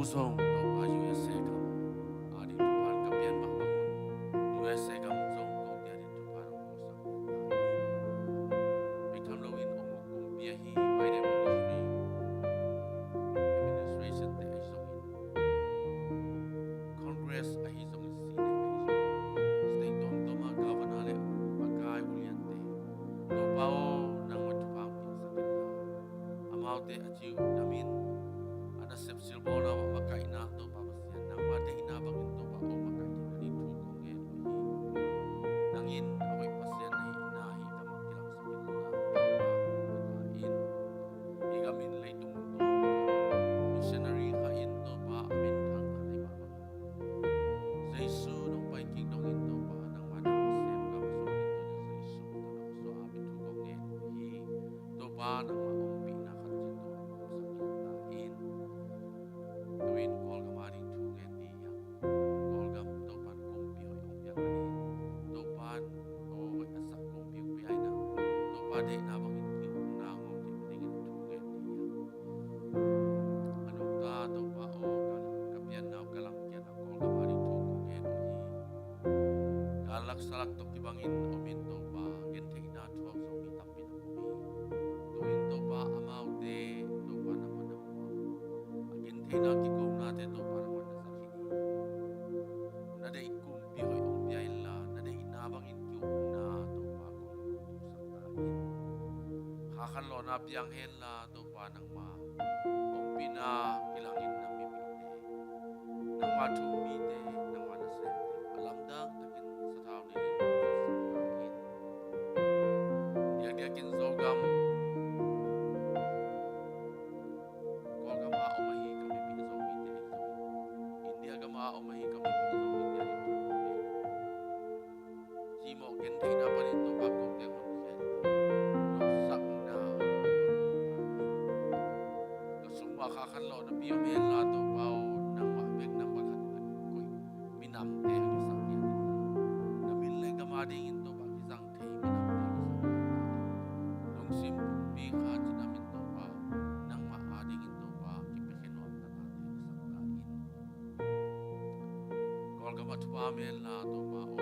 song to pa USA kam adi to par kapian mak bangun USA kam song to dia di to par mo sang become lowin omok kum biahi by the ministry administration te ai song in Congress ai song in Senate ai song state don to ma governor le pakai ulian te to pao nang matupang sakit na amau te achiu damin ada sepsil bona makaina to papasian nang madaina bangin to pa o makaina ni tu kong e nangin away pasien na inahi tamak kilang sakit na in igamin lay tumundo missionary kain to pa amin thang alay babang sa isu nung paiking dong into pa nang madakasem ka masulit to sa isu to na so amin tu kong e to pa nang maumpi na katsin to sakit na tuwin kol kamaring tungen di yang kol gam topan kumpi hoy ong yang ani topan o asak kumpi piay na topa de na bangin ki na ngom di tingin tungen di yang anong ta topa o kapian na kalang kian na kol kamaring tungen galak salak tok ki bangin omin topa gen te na tuwag so mi tampin ako mi tuwin topa amaw de topa naman mo agin te na ki nade to parang wala sa kini nade ikumpi hoy umpiay la nade inabangin ki na to pa ko sang tain hakanlo na piang hela to pa nang ma umpi na kilangin na mimite nang matumite nang mana sem alamdang takin sa tao ni dia kin zogam o mahi kami pinso India itu Simo kente na pa nito bagong tengon sen sak na kasumba kakanlo na piyo mela to pao nang mabeg nang bakat koy minamte ang isang yan na milay gamading into pag isang tay minamte ang isang nung simpong bika sinamin to pa nang maading into pa kipekinuam na natin isang kain kol gamat pamel na to pa o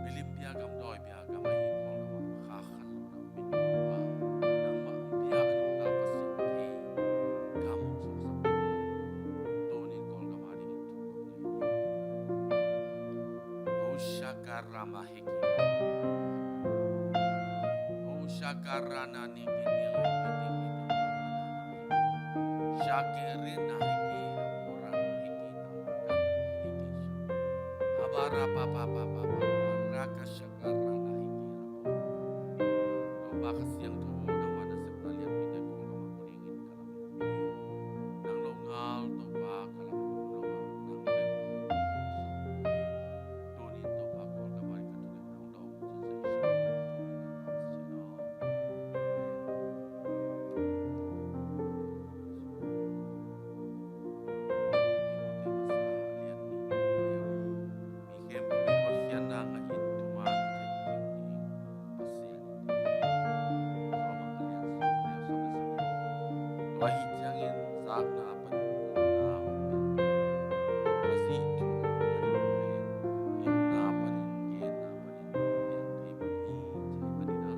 bilimpia gam doy pia gamay kol gam kakal na pinwa nang maumpia anong tapas yung kay gamong susak tunin kol gamaring ito o shakarama hiki o shakarana ni kinil shakirin na hiki para papa raka syakara na hikira po no bakas yang tuwo nang mana sekalian pinay ko nga makulingin kalamin nang longal to pa kalamin longal nang tunin to pa ko kamari katulit nang daong wahijangin saat na paningin na kasi ito yung na paningin yung panina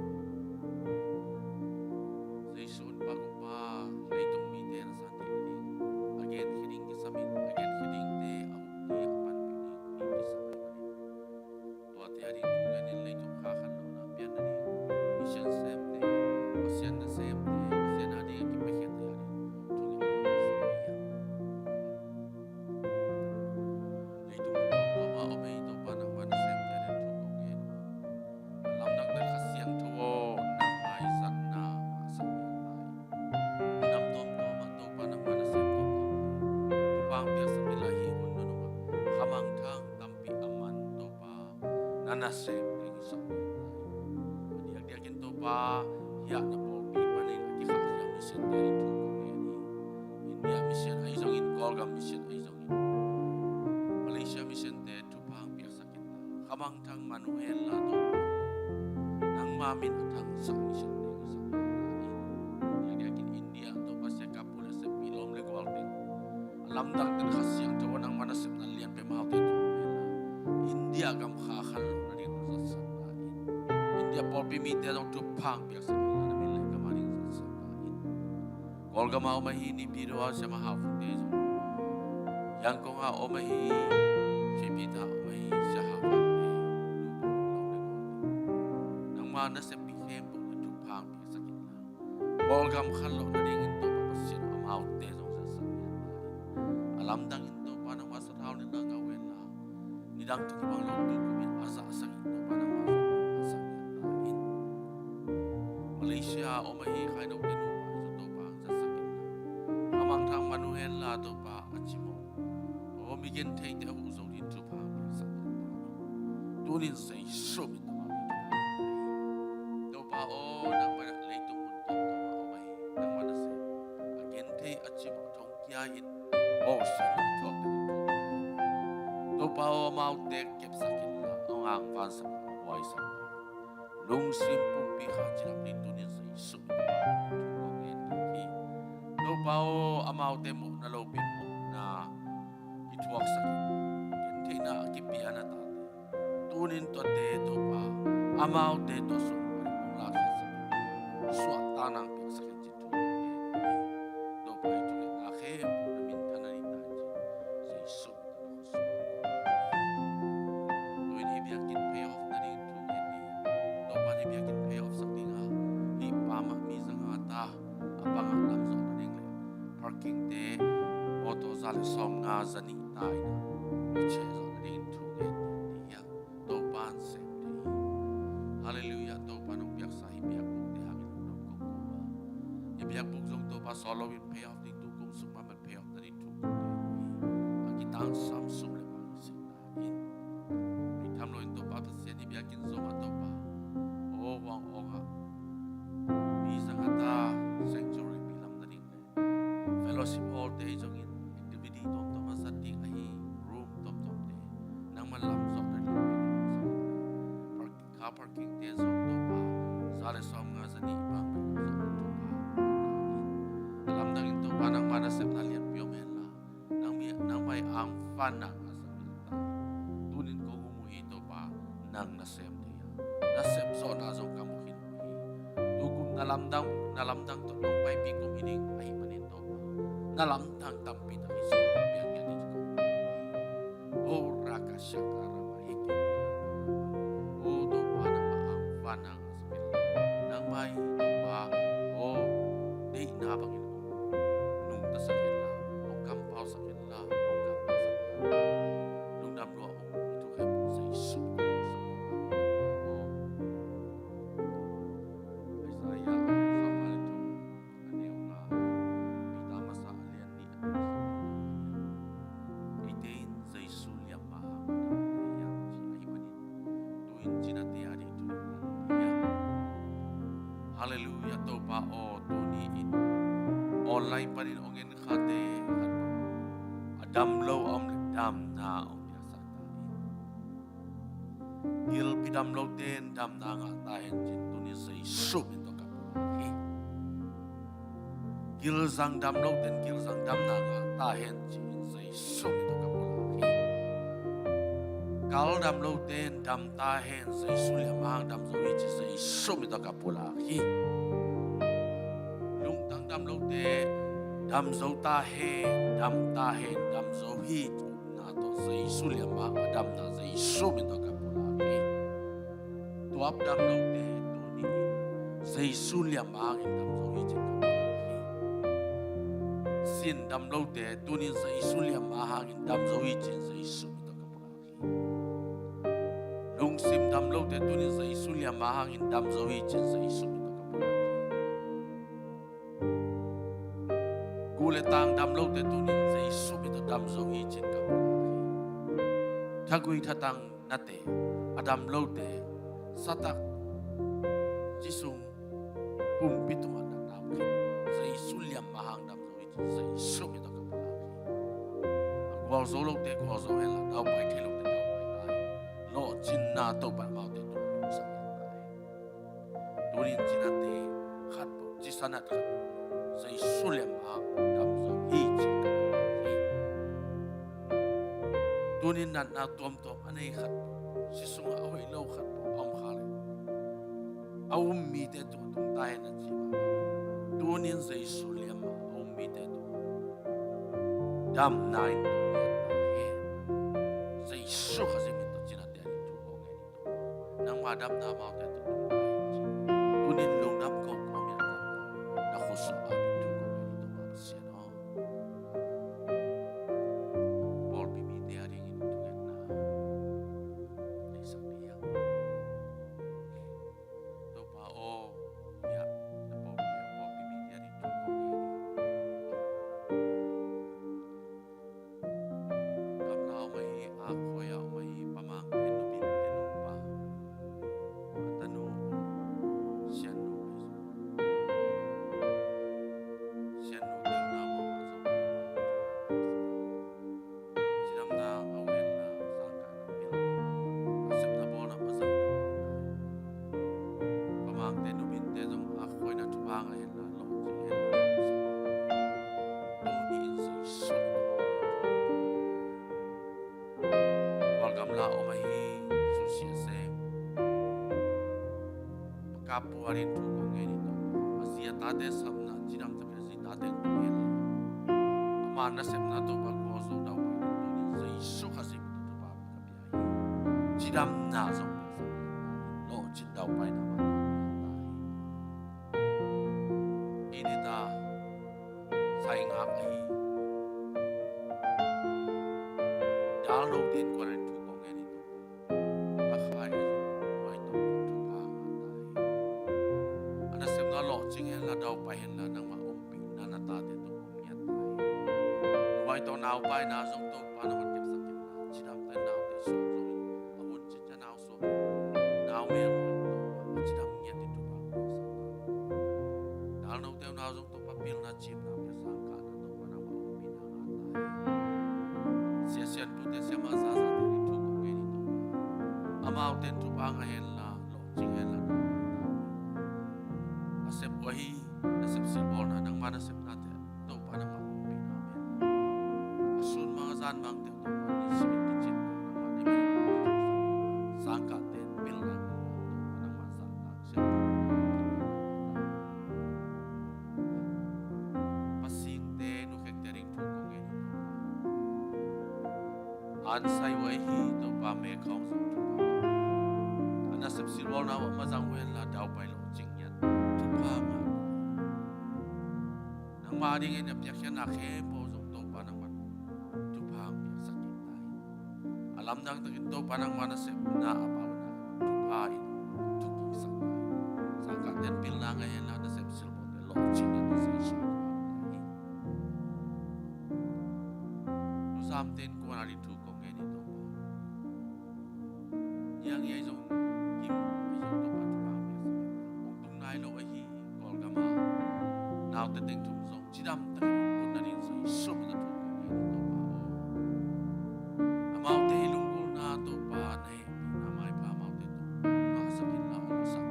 sa isun bagong pa laitong mite na sa atin again hiling kisamin again hiling te auti apan pining miti sa may manin tuwati haring tunganin laitong kakano na piyan na mission sem te pasyan na sem te pasyan na di ang kipekit nanasem ng isang diag-diagin to pa hiya na po ipanin at ikakaya mission dari tukong yani India mission ay isang in Kolgam mission ay isang in Malaysia mission te tupang biyak sakit na kamangtang Manuel na to nang mamin at ang isang mission ng isang in diag-diagin India to pa siya kapula sa pilom legwal din lamdang din khasiang tawa ng manasip na lian pe mahal te tu mela India gam khakhan lo na din sa sabain India por pi mi te dong tu pang pi sa na min le kamarin sa sabain kol ga mau mahini biro sa mahal te zo yang ko nga o mahi sipita o mahi sa hafang te lupo lo ne ko nang manasip pi tempo na tu pang pi sa kitla kol gam khan lo na din to papasin amau te zo sa sabain alam dang into panang masa tao ni nang awin la nidang to kibang lo tu kumin asa asang into panang masa asang yatain Malaysia o mahi kai no tenu pa iso to pa ang sasakit la amang thang manuhen la to pa achimo o migin tay te hu zo din to pa ang sakit la tunin say shum ito to pa o nang mana leitung mun to o mahi nang mana se again tay achimo thong kiyain o sin tuak din to pa o mau te kep sakit la ang ang van sa wai sa lung sim pum pi kha chilam ni tunin sa isu kong en ki to pa o amau te mo na lo pin mo na ituak sakit ken na kipi ana ta tunin to te to pa amau te to so kong la sa swat tanang pi sakit ji tu to pa itu le na khe na min tanani ta ji sa isu tuin hibiakin pay off na rin tu to pa hibiakin pay off sa tinga hi pama mi zanga ta abang lam zo na ring le parking te auto zale som nga zani tai na che zo na rin tu ya to pan se te hallelujah to pa nong biak sa hibiak buk te hangin nong ko ko hibiak buk zong to pa solo win pay off ding tu kung suma man pay off na rin tu ko te akitang samsung le pang sin na in tham lo into pa pasien ni biakin zo ma to pa o wang o nga bi sang ata sanctuary bilam na ring le fellowship hall te jong in activity tom tom sa ding ai room tom tom te nang malam zo na ring parking te zo to pa sale som nga sa ni bang zo to pa alam dang into pa nang manasep na lian pyo men la nang may ang fan na tunin ko umuhito pa nang nasem niya. Nasem so na zo kamuhin mo. Tukum nalamdang to nung pay pingkum ining ay paninto pa. Nalamdang tampit ang iso biyang yan dito ko. O raka siya karamahiki. O do pa na maang fanang asapil. Nang may do pa o di nabang ino. Nung tasakit la. O kampaw sakit la. O kampaw sakit la. Nung damlo ako ito kaya po sa iso. Isaiah sa malito aniw nga pitama sa alian ni itain sa iso liya mahang yang si ay manin tuwin sinatiya dito hallelujah to pa o tuniin online pa rin ongin kate adamlo om dam na om Gil pidam lo ten dam na nga tahen jin tunin sa iso ito kapulaki. Gil zang dam lo ten gil zang dam na nga tahen jin sa iso ito kapulaki. Kal dam lo ten dam tahen sa iso limang dam zo ichi sa iso ito kapulaki. Lung tang dam lo ten dam zo tahen dam zo hit na to sa iso limang dam na sa iso ito kapulaki. Tuap dam lo te tuni say sulia mangin dam zo ijin kapulaki. Sin dam lo te tuni say sulia mahangin dam zo ijin say sumito kapulaki. Lung sim dam lo te tuni say sulia mahangin dam zo ijin say sumito kapulaki. Guletang dam lo te tuni say sumito dam zo ijin kapulaki. Kagui tatang nate adam lo te satak jisung pumpitung anak namkin sa isulyam mahang dam sa isum ito kapulaki. Ang kuwaw zolog te kuwaw zohen lang daw pa'y tilog te daw pa'y tayo. Lo jin na to pa mau te tulong sa yan tayo. Tunin jin na te khatpo jisanat khatpo sa isulyam mahang dam sa hijin kapulaki. tunin nan na tom anei khat sisunga hoi lo khat om khale au mi te tu tum tai na chi tunin zai suliam au mi te tu dam nine he zai su khazim to china te ani tu ko ngai tu nang ma dam na ma te tu tunin long dam ko ko mi na khusu a bi tu ko ngai tu ma sia no bol bi mi te ari in tu get na nei sa dia to pa o ya na bol bi mi te ari tu ko ngai kam nao mai a khoya mai pamang te nu bin te nu pa atanu sian nu sian nu te na mo ma zo sinam na awen la sangka na pil asep na bol na pasang pamang te nu bin te zong a khoi na thupa nga hen la lo chi hen la to ni in sei so wal gam la o mai su sia se kapu arin tu ko nge ni to asia ta de sam na jinam ta si ta de ko hen ama na sep na to ba ko so dau pa ni to ni sei so kha si to pa ka pi ai jinam na so lo chin dau pa na ma ini ta sai ngak ai download din ko rin tu ko nge ni to pa khai mai to tu pa ta ana sem na lo ching hen la dau pa hen la nang ma om pi na na ta de to om ya tai mai to nau pai na zong to pa na kep sak kep na chidam te nau te so zo avun chi cha nau so nau me to chidam nya ti tu pa ko sa dal nau te nau zong to pa pil na chim na pe sang ka na to pa na ma om pi na nga tai sia sia tu te sia ma za za te ri tu ko nge ni to amau ten tu pa nga hen la lo ching hen la asep wahi asep silbol na nang mana sep na te to pa na ma om pi na men asun mga zan mang te to pa ni simin ti chin na nang ma ni men sang ka ten pil na to pa nang ma sa ta sep pasing te nu khek te ring tu ko nge ni to an sai wahi to pa me khong so tu pa ana sep silbol na ma zang wen la dau pai lo ching yan tu pa ma nang ma ding en pyak chen na khe po zong to pa nang ma tu pa pyak sakit tai alam nang takin to pa nang mana sep na apa na tu pa in tu ki sak tai sang ka ten pil na nga yan la na sep silbol te lo ching yan se shi tu sam ten ko na ri tu ko nge ni to pa yang ye zong kim ai zong to pa tu pa pyak sakit ong tung nai lo ai hi kol ga ma nào te teng thum zong chidam ta tu na rin sai so na tu ko nge ni to pa amau te ilung gol na to pa ne na mai pa amau te tu ma sakin la o sa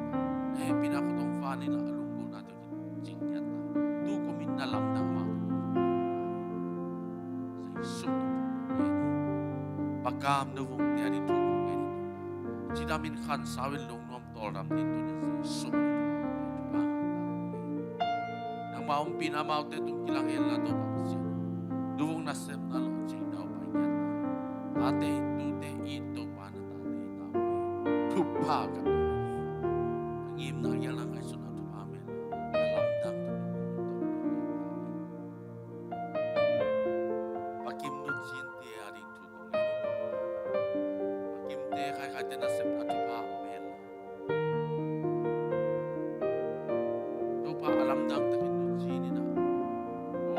ne pina ko tong fa ni la alung gol na to jing ya ta tu ko min na lam da amau sai so na tu ko nge ni pakam no vung te ani tu ko nge ni to chidamin khan sawin long nom tol ram tin tu ni sai so na tu pa nang ma om pin amau te tu kilang hen la to pa sia duvung na sep na lo ching dau pa nya ta te tu te I to pa na ta te ta thu pa ka ngim na yang lang ai sun tu pa men na lam dang tu pa kim nu chin te ari tu ko nge ni pa kim te khai khai te na sep na tu pa o men tu pa alam dang ta kin nu chi ni na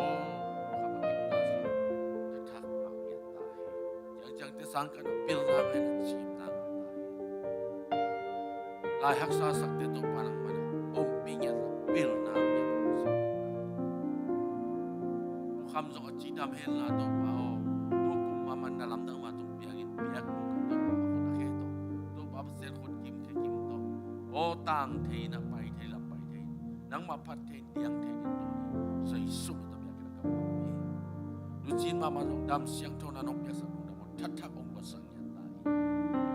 o kapatid na so thak ma ya ta he jang te sang ka na pil na men chim na nga ta lai hak sa sak te to pa nang mana om pi nya la pil na nya so kham zo chi dam hen la to pa o tu kum ma man na lam dang ma tu piang in piak tu ka to pa ko na khe to pa pa sel khot kim khe kim to o tang thei na pai thei la pai thei nang ma phat thei tiang thei ni to ni sai su ta pya ka ka ma nu chin ma ma dam siang tho na nok pya sa nu na mo that thak ong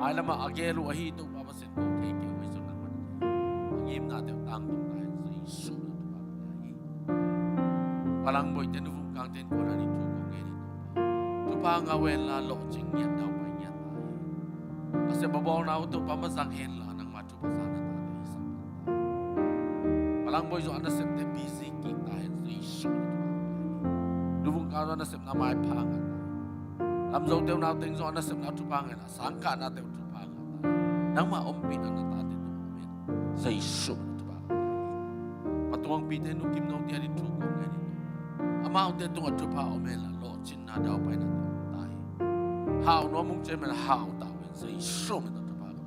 ai lama agelu ahi tu pa pasen ko ke wai sun nang man ngim na te tang tung tai sai su na tu pa ai palang boy te nu vung kang ten ko na ni tu ko nge ni tu pa nga wen la lo ching nyat dau pai nyat tai ase babong na tu pa ma sang hen la nang ma tu pa sa na ta te sa palang boy zo ana sem te busy ki ta hen sai su na tu pa nu vung kang na sem na mai pa nga làm dâu tiêu nào tính do nó sớm nào chụp hàng là sáng cả na tiêu chụp hàng nang ma om pin na ta tin no men sai su na chụp hàng patuang pi te no kim no ti ari chu ko ngai ni amao te tung chụp hàng om la lo chin na dau pai na tai hao no mung che men hao ta wen sai su na chụp hàng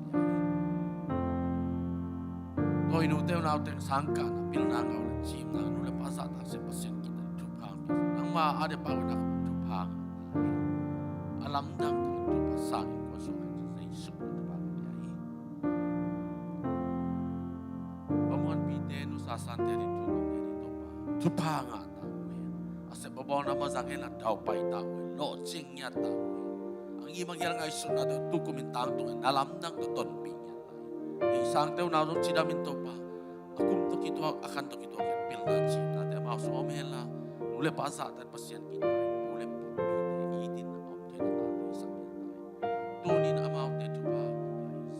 tôi nu tiêu nào tính sáng cả na pil na ngau la chim na nu le pa sa ta se pasen ki ta chụp hàng nang ma ade pa na chụp hàng alam dang tu pasang ko so ai su tu ba ai pamon pi te nu sa san te ri tu ko nge ni to pa tu pa nga ta we ase babon na mazang ela dau pai ta we lo ching nya ta we ang i mang yang ai su na tu ko min tang tu na lam dang to ton pi nya ta i sang te na jong chida min to pa akum to ki to akan to ki to pil na chi na te ma so me la ule pa sa ta pasien ki ule pi te i tin tunin amau te tu pa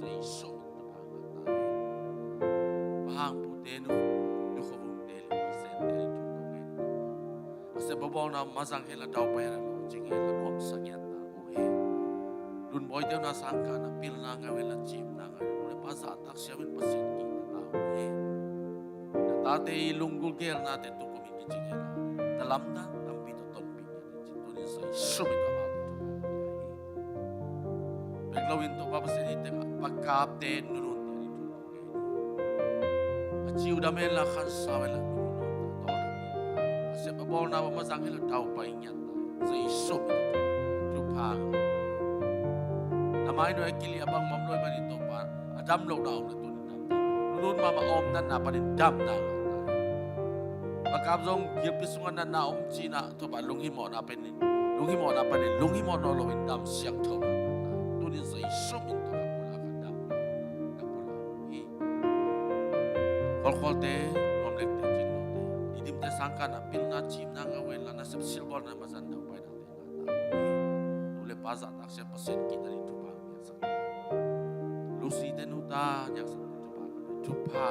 sai so tu pa ta bahang pute nu khovung te li sen te tu ko ngen ase babong na mazang hela dau pa hela lo jing hela nom sakya ta o he dun boy te na sang ka na pil na nga wela chim na nga le pa sa tak siamin pasen ki ta o he na ta te lungul gel na te tu ko mi ki jing hela dalam na tampi to ton pi nya te tunin sai so mi ta lawin to pa pasen ite pagkap te nunun te ni tu achiu da men la khan sa wela nunun ta to ase babol na ba mazang hela dau pa inya ta sai so tu pa na mai no ekili abang mamloi mani to pa adam lo daw na tun nunun mama om nan na pa din dam na pagkap zong gil pisungan na om china to ba lungi mo na pen lungi mo na pa din lungi mo no lo win dam siang tho ni sai som in to kapula kadam kapula hi kol te nom lek te jing no te didim te sangka na pil na chim na nga wen la na sep silbor na mazan dau pai na te na ta ule paza tak se pasen ki dari tu pa ya sa lusi te nu ta yak sa tu pa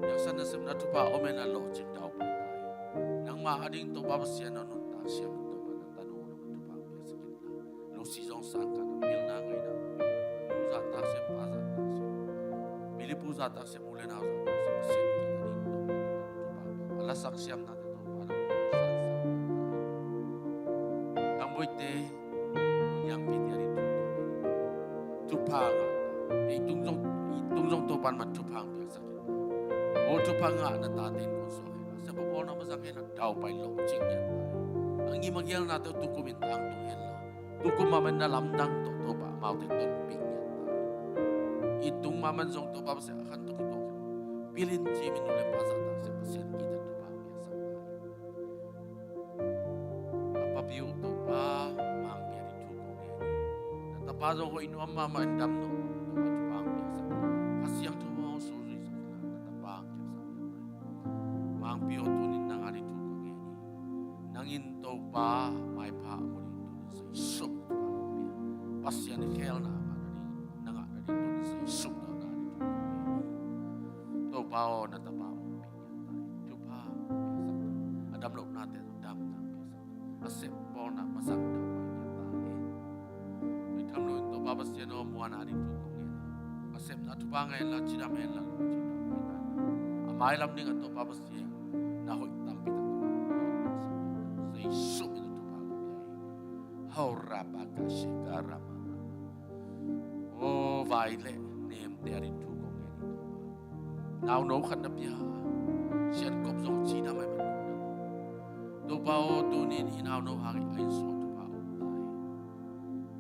yak sa na sep na tu pa omen na lo ching dau pai nang ma ading to ba sia no nun ta sia to pa na tanu na tu pa ya sa kin lusi jong sangka puza tak se mule na se pasen kita ni to pa ala saksiam na to pa na ang boite yang pitiari tu pa nga tung jong to pan mat tu pa ang sakit o tu pa nga na ta tin ko so sa popo na masakit na daw pa lo ching yan ang imang yel na to tu kumintang tu hello tu kumaman na lamdang to pa mau te ton ping itung maman zong to pa sa akan to kito pilin jimin ule pa sa ta se pasien kita to pa biasa apa piu to pa mang piari tu ko nge na tapa zong ko inu mama endam no to pa to pa biasa kasiang to mo so ri sa na tapa biasa mang piu to nin nang ari tu ko nge nangin to pa mai pa mo rin to sa isop pasien ni kel na pao na tapao tu pa adam lok na te dam na asep po na masak na pa ta tham lo to pa pas no mo na ri tu ko nge asep na tu pa ngai la chi da men la amai lam ning to pa pas na hoi tam pi ta sai su mi tu pa ko hau ra pa ka she ka ra ma o vai le nem te ri tu nào nấu khăn đập ya xiên cọp dòng chi na mai mình tu bao tu nín hi nào nấu hàng ai so tu bao tai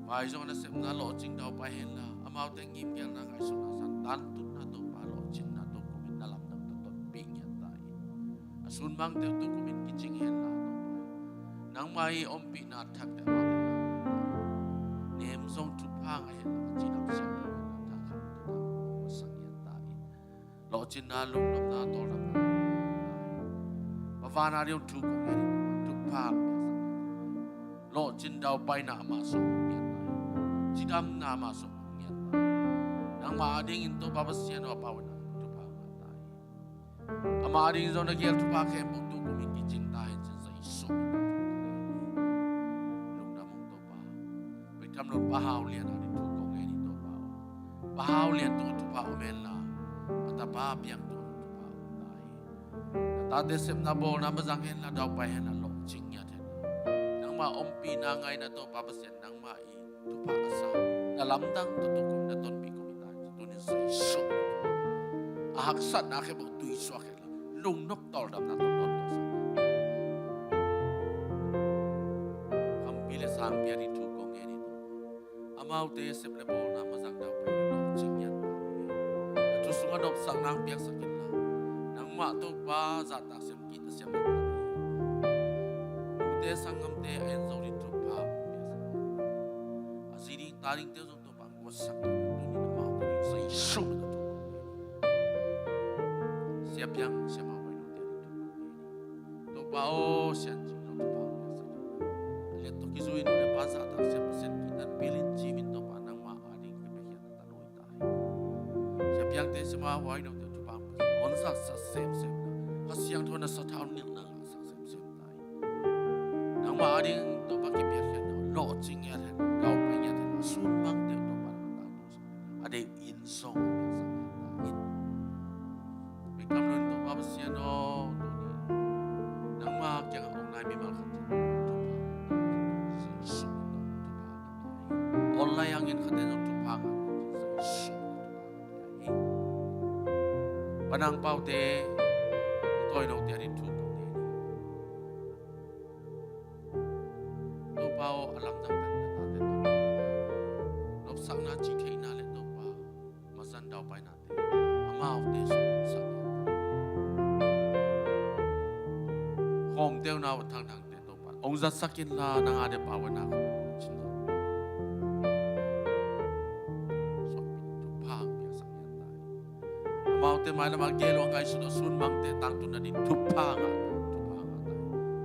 vai dòng na sem na lo ching dau pa hen la amao te ngim gel na ngai so na san tan tu na tu pa lo chin na tu ko min na lam na ta ton ping ya tai asun bang te tu ko min ki ching hen la nang mai om pi na thak te ma nem song tu pa phang ai chi nam siang ta ta kha ta sang yan ta in lo chin na lung nam na tol nam na ba va na riu thu ko ngai tu phang lo chin dau pai na ma so yan ta chi dam na ma so yan ta nang ma ding in to ba ba sian wa pa na tu phang ta ama ding zo na gel tu pa khe mo tu ko min ki chin ta hin chen sai so lung na mong to pa pe tham lo pa hao lian na thu ko ngai ni to pa pa hao lian tu tu pa o men la ta pa piang tu tu pa ta de sem na bo na ma jang hen la dau pai hen la lo ching ya the nang ma om pi na ngai na to pa pa sen nang ma i tu pa asa na lam dang tu tu kum na ton pi ko mi ta tu ni sai so a hak sat na khe bo tui swa khe la lung nop tol dam na to non to sa kam pi le sang pi ri thu ko nge ni to amau te sep le bo na ma jang dau pai lo ching ya tu sunga dop sang nang piak sakin la nang ma to pa za ta sem ki ta sem na te sangam te en zo ri tu pa aziri taring te zo to pa ko sak tu ni na ma te sai shu na tu siap yang sama wai no te ri tu to pa o sian ji no tu pa le to ki zui no le pa za ta sem sen ki tan pilin ji min to pa nang ma ari ki pe hian ta noi ta siap yang te sama wai no te tu pa on sa sa sem sem ha siang thona sa thau ni na sa sem sem tai nang ma ding to pa ki pi hian lo ching ya the dau pa ya the sun mang te to pa ma ta tu ade in song in be kam non to pa sian no to ni nang ma kyang ong nai mi ma khat to pa su to pa online yang in khat no to pa ga su to pa panang pau te tôi đâu tiền đi thu công thế tôi bao làm tăng tăng là ta tên tôi lúc sáng na chỉ thấy na lên tôi bao mà dân đào bài na thế mà mau thế sáng hôm tiêu nào thằng thằng thế tôi bao ông rất sắc kiến là năng ai để bảo vệ na chính là so tu phang bia sang hiện tại mau thế mai là mang ghé luôn cái sự xuân mang thế tăng tu na đi tu phang à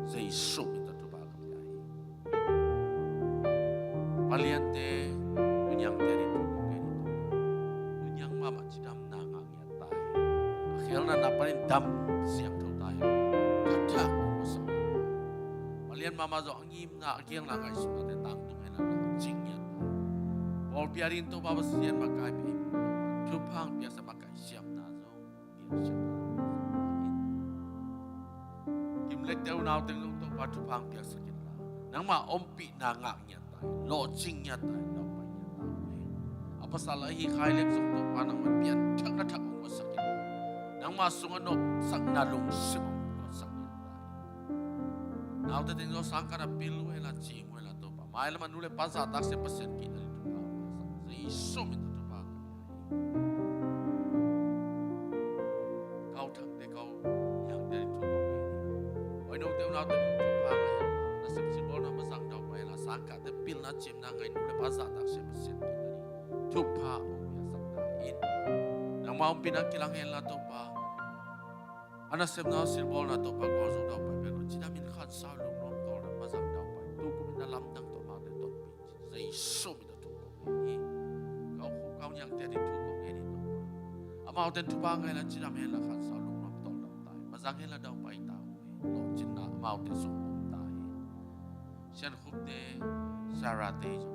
dây sụp itu tu phang cái này paliante dunyang teri tu cái này dunyang mama chỉ đam nang ang hiện tại akhir na naparin dam siang thâu tai thật chắc không sao palian mama zo angim na akhir na ngai sụp thế tăng tu hay là lo ching hiện tại bol piarin tu baba sian makai pi tu phang biasa makai siam na zo biasa lek teu nau teng nong to pa tu phang piak sakin la nang ma om pi na nga nya ta lo ching nya ta no pa nya ta apa sala hi khai lek zong to pa nang man pian thak na thak ong sakin nang ma sunga no sak na lung sim lo sak nya ta nau te teng no sang ka pil we la chi mo la to pa mai la man nu le pa sa tak se pasen ki na tu pa sa i so mi tu pa kau thang te kau yang de tu đâu tiêu nào tiêu tu pa ngai na sem sin bol na masang dau pai la sang ka te pil na chim na ngai nu le pa za ta se sen ki tari tu pa o ya sak ta in nang ma pin na kilang hen la tu pa ana sem na sil bol na tu pa ko zo dau pai pe no chi na min khat sa lung lom to na masang dau pai tu ku min na lam dang to ma te to pi zai so mi da tu ko ni kau khu kau yang te ri tu ko ngai ni to ama ten tu pa ngai la chi na men la khat sa lung lom to dau tai masang hen la dau pai ta lo chin na mau te sung om ta hi sian khup te sara te zo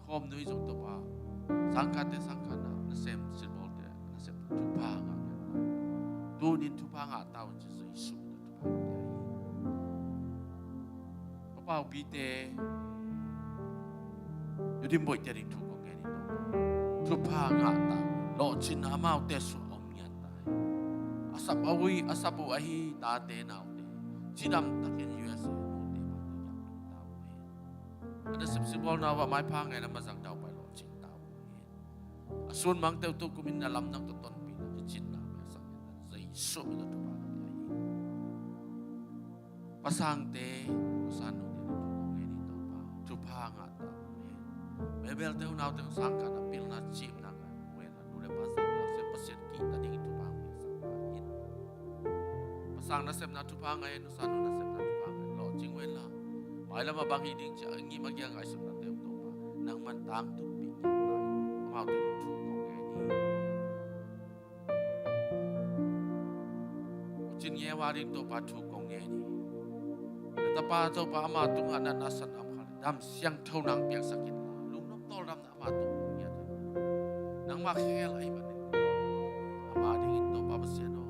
khom nui zo to pa sangka te sangka na sem sil bol te na sem tu pa nga tu nin tu pa nga tao chi zai su tu pa te hi pa pi te yu dim boi te ri tu ko nge ni tu pa nga ta lo chin na mau te su asap awi asapu ahi ta te nau te chidam takin USA no te ma te yak tu tau he ada sip sibol na wa mai phang ngai na mazang dau pai lo ching tau he asun mang teu tu kumin na lam nang to ton pi na chin na me sang na zai so mi na tu pa ka hi pasang te usan no te tu ngai ni to pa tu pa nga ta he Bebel teu nau teu sangka na pil na chip na ka. Wela dule pasang na sem pasien kita ding tu pang in. Pasang na sem na tu pang ay no sanu na sem na tu pang lo jing wela. Mai la mabang hiding cha ngi magyang ay sun na teu tu pa. Nang man tang tu pi tai. Mau teu tu kong ngai ni. Jin ye wa rin to pa tu kong ngai ni. Tapa to pa ama tu ngana nasan am khal. Dam siang thau nang piak sakit. Tol ram na ama tu ya nang ma khel ai ban ama ding in to pa basiano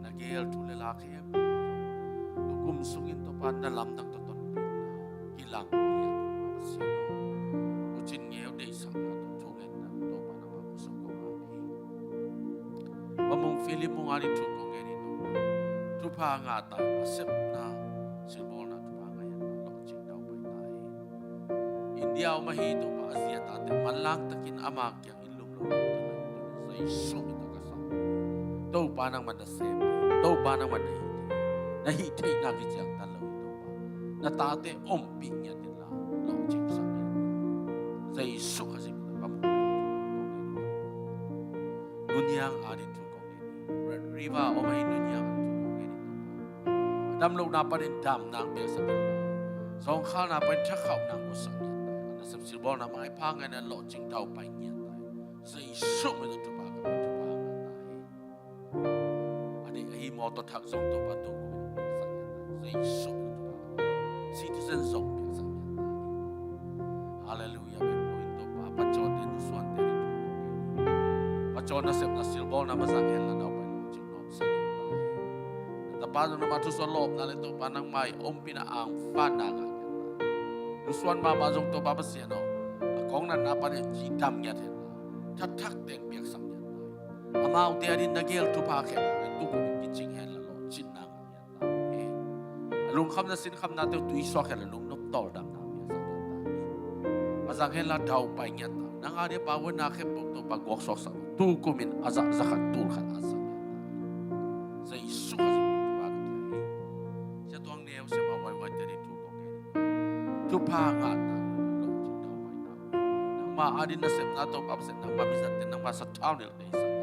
na gel tu le la khem tu kum sungin to pa na lam dang to ton kilang ya basiano uchin ngeu dei sang na to thungen na to pa na ma ko so ko ba mong philip mong ari tu ko ngeni to tu pa nga ta asep na silbol na tu pa nga yan lo ching daw pai tai india ma hi to Asia tate malang takin amak yang ilum lo sa iso ita kasam tau panang manasem tau panang manai nahi thei na ki chang tan lo ito pa na tate ompi nya tin la lo ching sang ya sa iso kasi pa mo dunyang ari tu kong ni riva omai dunyang tu kong ni dam lo na pa din dam nang pe sa kin song khal na pa thak khau nang ko sang sab silbol na mai phang na lo ching tau pai nya tai sei su me tu pa ka tu pa nga tai ani hi mo to thak song to pa tu ko sang nya tai sei su me tu pa citizen song pe sang nya tai hallelujah be no in to pa pa chon den suan te tu pa chon na sep na silbol na ma sang hel na dau pai lo ching no sang nya tai ta pa no ma tu so lop na le to pa nang mai om pina ang fa na nga Lusuan mama jong to baba siano, kong na napa ni jidam nya ten, thak teng biak sang nya. Amau te adin nagel tu pa kem, tu ko min kiching hen la lo chin na nga nya. Lung kham na sin kham na te tu iswa ken la lung nop tol dang na biak sang nya. Azang hen la dau pai nya ta. Nang ade pa wen na kem to pa gok sok sang. Tu ko min azak zakat tul khat asang nya. Sa isu ka tu pa ka nya. Sa tuang neo se ma wai wai te tu tu pa nga ta lo chi tau pai ta nang ma adin na sep na to pa sen nang ma bizat ten nang ma sa thau ni le sang ya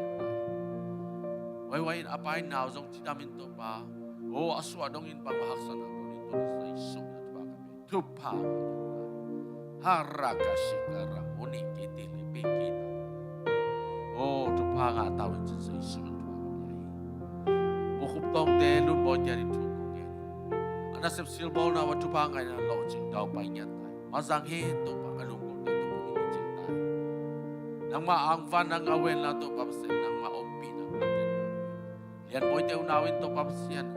wai wai apai naw jong chi damin to pa o aswa dong in bang hak san ro ni to sai so na tu pa ka tu pa haraka shikara moni ki ti le pe ki ta o tu pa nga ta wen chi sai so tu pa ka bo khup tong te lu bo ja ri tu na sep silbol na wa tu pa ngai na lo ching dau pai nya tai ma jang he to pa alung ko ta to ko mi ching tai nang ma ang van nang awen la to pa se nang ma ompi na ma ken lian boy te una wen to pa sian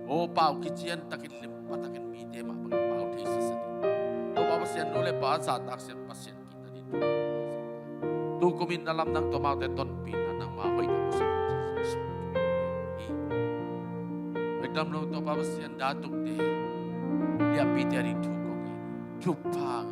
o pau ki chian takin lim pa takin mi te ma bang pau thei sa sa to pa sian no le pa sa tak sen pa sian ki ta ni tu ko min dalam nang to ma te ton pi na nang ma hoi na mo sa Dam lo to pa sian da tuk te dia piteri tu ko ni tu pa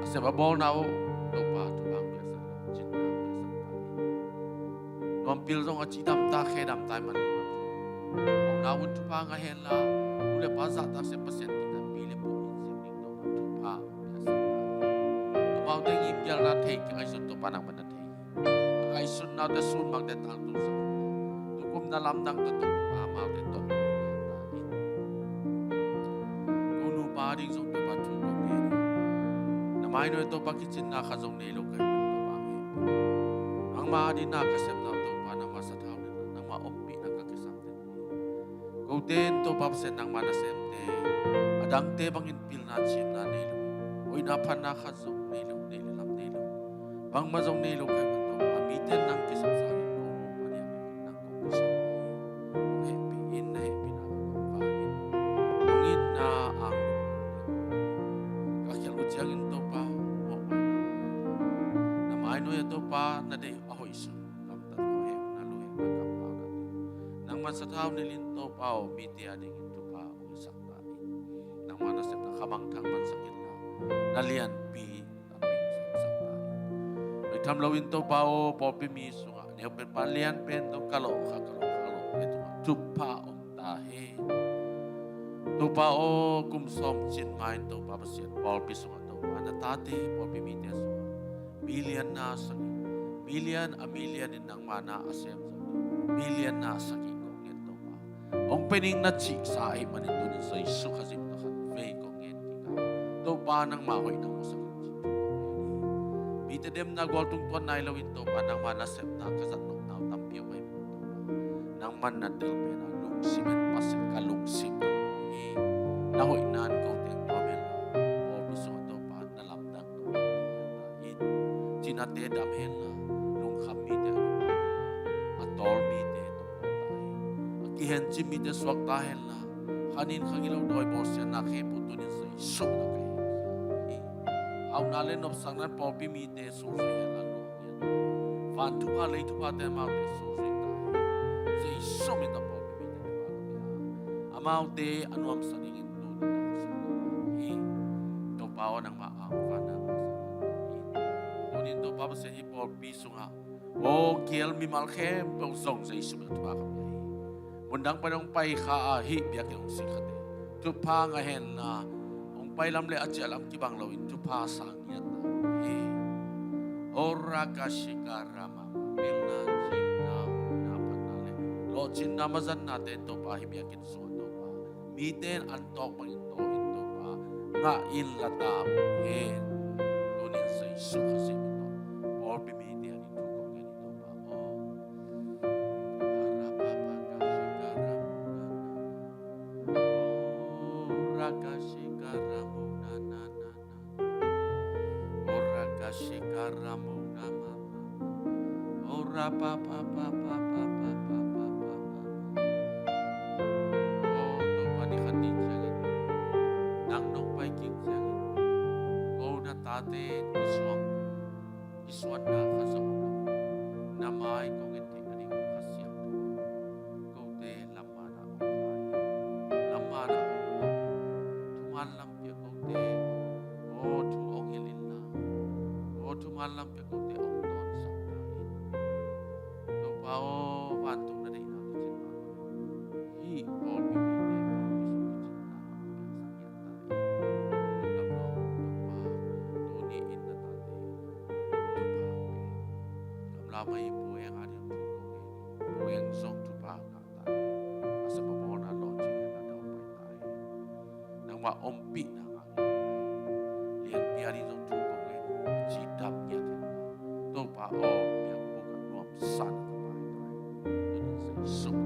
ase ba bol nau to pa tu bang biasa chin na biasa ta nom pil zong a chi dam ta khe dam tai man ong na un tu pa nga hen la u le pa za ta se pa sian ki ta pi le pu in sim ning to tu pa biasa ta mau te ngim yal na thei ki ai sun to pa nang ban na thei ai sun na ta sun mang te tal tu sa tu kum na lam dang to mau te ton kunu pa ding song to pa tu ko ni na mai no to pa kitchen na kha jong nei lo kai to pa nge ang ma di na ka sem na to pa na ma sa thau ni na ma ompi na ka kisam te ko ten to pa sen nang ma na sem te adang te bangin pil na chim na nei lo oi na phan na kha jong nei lo lam nei lo bang ma jong nei lo kai ma to pa mi ten nang kisam sa ni ko pa ni nang ko kisam na de ahoy su kam ta ko he na lu he na kam pa na nang man sa thau ni lin to pao mi ti ading tu pa o sak ta nang man na sep na khamang thang man sakit na lian pi api sak ta ai tham lo in to pao po pi mi su nga ne pen pa lian pen to kalo e tu pa om ta he tu pa o kum som chin main to pa sian pol pi su nga to Anatate po pimite so. Million na sa million a million in nang mana asem sa million na sa kikong ito pa. Ong pening na chi sa ay manito ni sa isu kasi na kan fei kong en kika. To pa nang makoy nang mo sa kanchi. Bite dem na gol tung tuan na ilawin to pa nang mana sem na kasat nung na tampio may to pa. Nang man na del pena lung simen pasit kalung sim na mo. Nahoy nan ko teng pamel o biso to pa nalamdang to in jinate damhen la lung khammi te atol mi te to tai akihen jimi te swak tahen la khanin khangilaw doi borsia na khe putunin sai so na kai au na len op sang na popi mi te so re la no fan tu pa le tu pa te ma te so re tai sai so mi ta popi mi te pa amau te anuam saningin no na kasi to pao nang maang fana Nonin to pa sa hipol piso nga. O kiel mi malkem pong song sa isu tu pa kami. Mundang pa nang pai ka hi biyak yung sikate. Tu pa nga hen na ong pai lam le at alam kibang lawin tu pa sang yat na. Ora kashikarama bilna jimna na panale. Lo chin namazan natin to pa hibiyakin so to pa. Miten antok pangito ito pa nga in latam hen. Nonin sa isu kasi or bimiti ani tukong ganito pa ora pa pa pa pa pa pa pa pa pa to panikan din siya nang nung paiking siya na tate iswan na kasama na may kong iti kaning kasyang kote lamana o kay lamana o tumalang piya kote o tuong hilin na o tumalang piya kote o ton sa kain to pa o pantong na rin natin sin mga hi o bibite o bisong kitin na lamay po yang ada tukong ini po yang zong tupa na tayo asa pa na launching na daw pa tayo nang maompi na ang liyan biyari zong tukong ini jidam niya to pa o yang bukan nuam sana tayo yun sa isok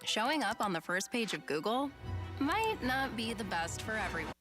Showing up on the first page of Google might not be the best for everyone.